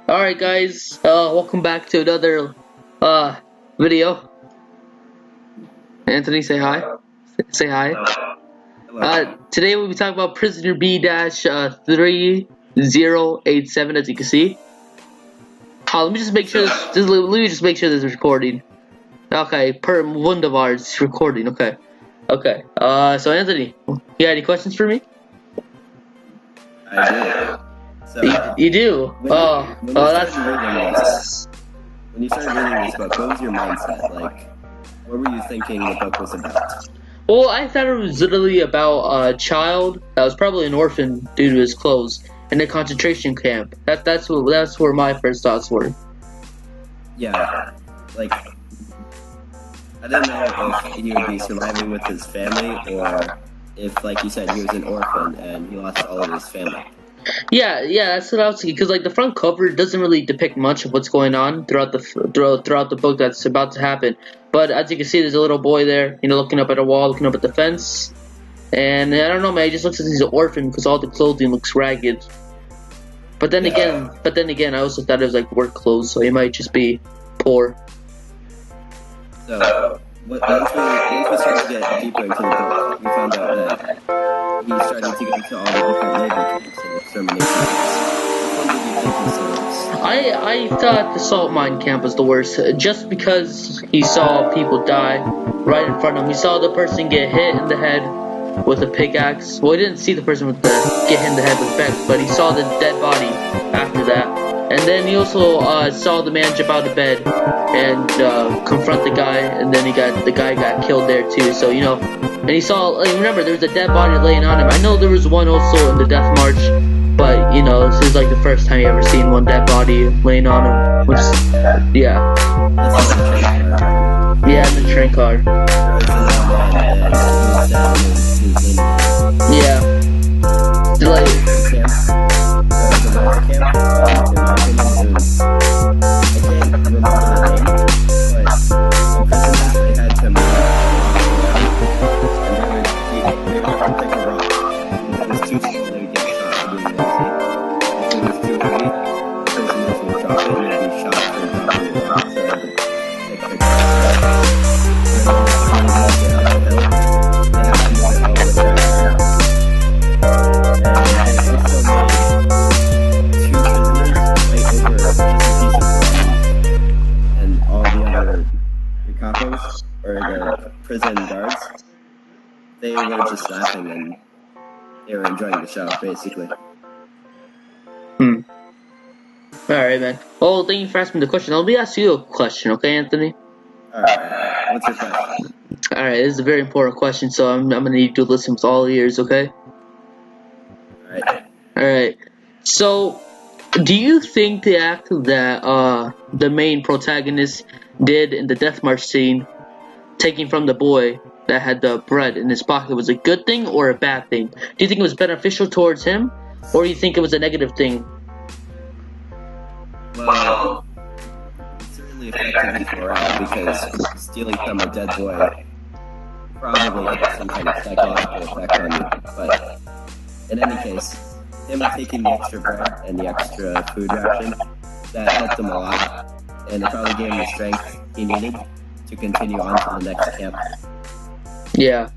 Alright guys, welcome back to another video. Anthony, say hi. Say hi. Today we'll be talking about prisoner B-3087, as you can see. Let me just make sure let me just make sure this is recording. Okay, per Wunderbar, it's recording, okay. Okay. So Anthony, you got any questions for me? I do. So, you do? When you started reading this book, what was your mindset? Like, what were you thinking the book was about? Well, I thought it was literally about a child that was probably an orphan due to his clothes in a concentration camp. That's where my first thoughts were. Yeah, like, I didn't know if he would be surviving with his family, or if, like you said, he was an orphan and he lost all of his family. Yeah, that's what I was thinking. Because like the front cover doesn't really depict much of what's going on throughout the book that's about to happen. But as you can see, there's a little boy there, looking up at a wall, looking up at the fence. And I don't know, man. He just looks like he's an orphan because all the clothing looks ragged. But then again, I also thought it was like work clothes, so he might just be poor. So, once we started to get deeper into the book, we found out that he started to get into all the different labor camps and extermination camps. Which one did you think he saw? I thought the salt mine camp was the worst, just because he saw people die right in front of him. He saw the person get hit in the head with a pickaxe. Well, he didn't see the person get hit in the head with a pickaxe, but he saw the dead body after that. And then he also saw the man jump out of bed and confront the guy, and then the guy got killed there too. So and he saw, like, remember, there was a dead body laying on him. I know there was one also in the death march, but this is like the first time you ever seen one dead body laying on him. Which, yeah, in the train car. Yeah, like. Or the prison guards, they were just laughing and they were enjoying the show, basically. Alright, man. Well, thank you for asking the question. Let me ask you a question, okay, Anthony? Alright, what's your question? Alright, this is a very important question, so I'm gonna need you to listen with all ears, okay? Alright. So, do you think the act that the main protagonist did in the death march scene, taking from the boy that had the bread in his pocket, was a good thing or a bad thing? Do you think it was beneficial towards him, or do you think it was a negative thing? Well, it certainly affected his morale, because stealing from a dead boy probably had some kind of psychological effect on you. But in any case, him taking the extra bread and the extra food ration, that helped him a lot, and it probably gave him the strength he needed to continue on to the next camp. Yeah.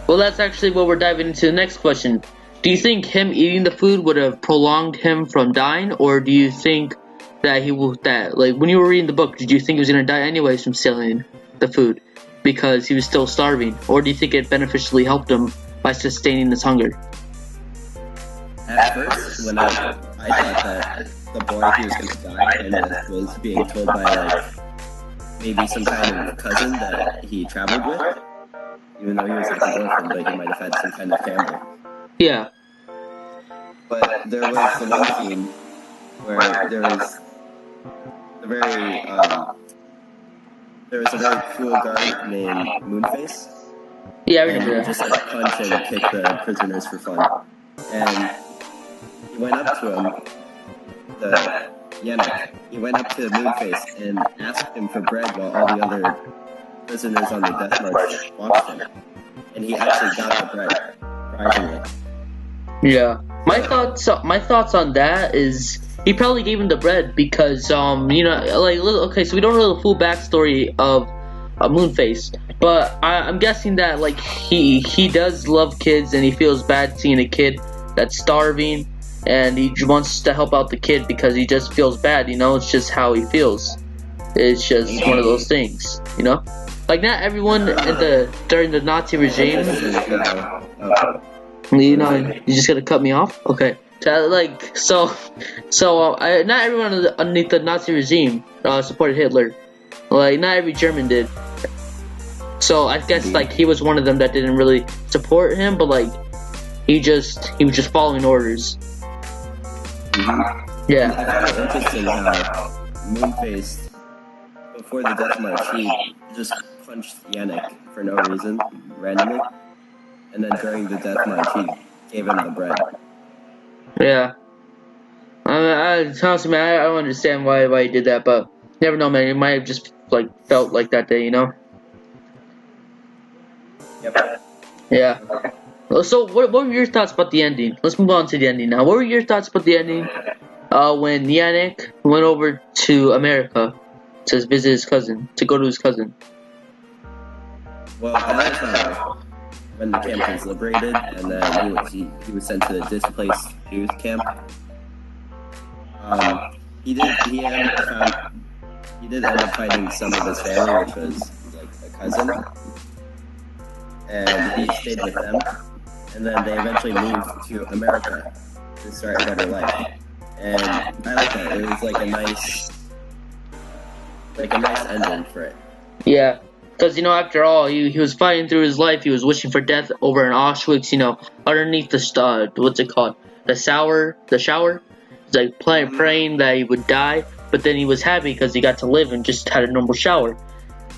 Well, that's actually what we're diving into the next question. Do you think him eating the food would have prolonged him from dying, or do you think that like when you were reading the book, did you think he was gonna die anyways from stealing the food because he was still starving, or do you think it beneficially helped him by sustaining his hunger? At first, when I thought that the boy he was gonna die and was being told by like maybe some kind of cousin that he traveled with, even though he was like an orphan, but he might have had some kind of family. Yeah. But there was the one scene where there was a very cruel guard named Moonface. Yeah, I and remember he that. just like punch and kick the prisoners for fun. And he went up to him, he went up to Moonface and asked him for bread while all the other prisoners on the death march watched him. And he actually got the bread, surprisingly. Yeah. My thoughts on that is he probably gave him the bread because you know, like, okay, so we don't know the full backstory of Moonface, but I'm guessing that like he does love kids and he feels bad seeing a kid that's starving, and he wants to help out the kid because he just feels bad. You know, it's just how he feels. It's just one of those things. You know, like not everyone during the Nazi regime. You know, you just gotta cut me off. Okay. Like not everyone underneath the Nazi regime supported Hitler. Like not every German did. So I guess like he was one of them that didn't really support him, but like he was just following orders. Yeah. I find it interesting how Moonface, before the death march, he just punched Yannick for no reason, randomly, and then during the death march, he gave him the bread. Yeah. Honestly, man, I don't understand why he did that, but you never know, man. He might have just like felt like that day, you know. Yep. Yeah. So what were your thoughts about the ending? Let's move on to the ending now. What were your thoughts about the ending? When Yannick went over to America to visit his cousin, to go to his cousin. Well, I like when the camp was liberated, and then he was sent to the displaced Jews camp. He did end up finding some of his family, which was like a cousin, and he stayed with them. And then they eventually moved to America to start a better life. And I like that. It was like a nice ending for it. Yeah, because you know, after all, he was fighting through his life. He was wishing for death over in Auschwitz. You know, underneath the what's it called? The shower. He's like praying that he would die, but then he was happy because he got to live and just had a normal shower.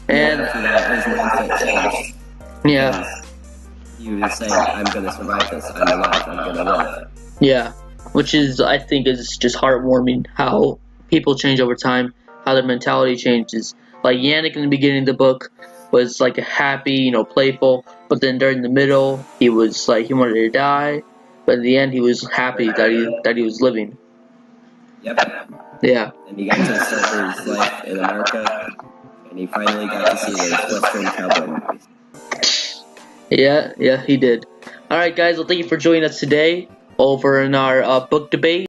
And his mindset changed. Yeah. He was saying, "I'm gonna survive this. I'm alive. I'm gonna live." Yeah, which is I think is just heartwarming how people change over time, how their mentality changes. Like Yannick in the beginning of the book was like a happy, you know, playful, but then during the middle he was like he wanted to die, but in the end he was happy that he was living. Yep. Yeah. And he got to start his life in America, and he finally got to see those Western cowboy movies. Yeah, he did. Alright guys, well thank you for joining us today over in our book debate.